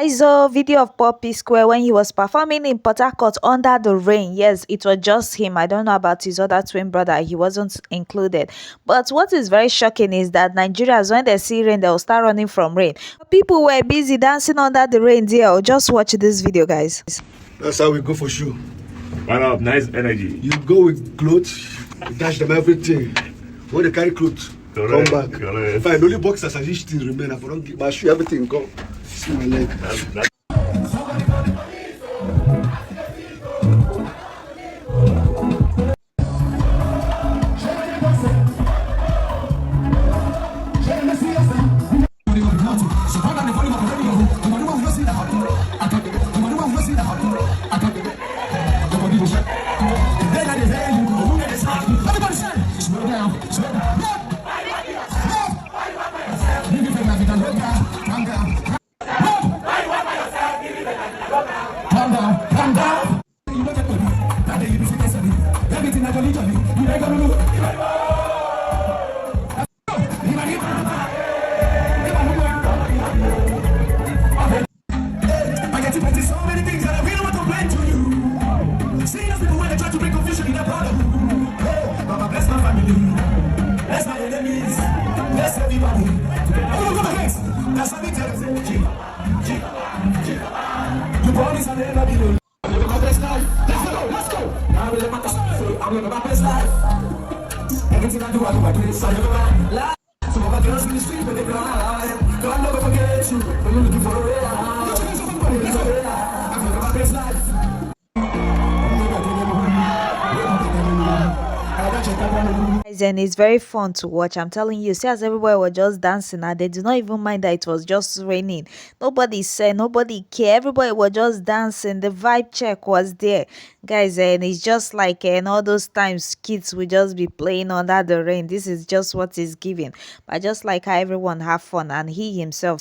I saw a video of Psquare when he was performing in Port Harcourt under the rain. Yes, it was just him. I don't know about his other twin brother. He wasn't included. But what is very shocking is that Nigerians, when they see rain, they'll start running from rain. People were busy dancing under the rain there. Just watch this video, guys. That's how we go for show. Man up, nice energy. You go with clothes, you dash them everything. When they carry clothes, come back. Correct. Fine, only boxers and these things remain. I don't give my shoe, everything go. See my leg. So many things that I really want to blame to you. See those people when they try to bring confusion in their brotherhood. Hey, Baba bless my family, bless my enemies, bless everybody. I will go ahead. That's what we tell them. You promise I'll never be alone. I'm living my best life. Let's go. I'm living my best life. I'm living my best life. Everything I do my grace. I live my life. Some of my girls in the street, but they cry. God never forget you. When you're looking for a real life. And it's very fun to watch. I'm telling you, see, as everybody was just dancing and they did not even mind that it was just raining. Nobody said, nobody cared. Everybody was just dancing. The vibe check was there, guys. And it's just like in all those times kids will just be playing under the rain. This is just what is given. But just like how everyone have fun, and he himself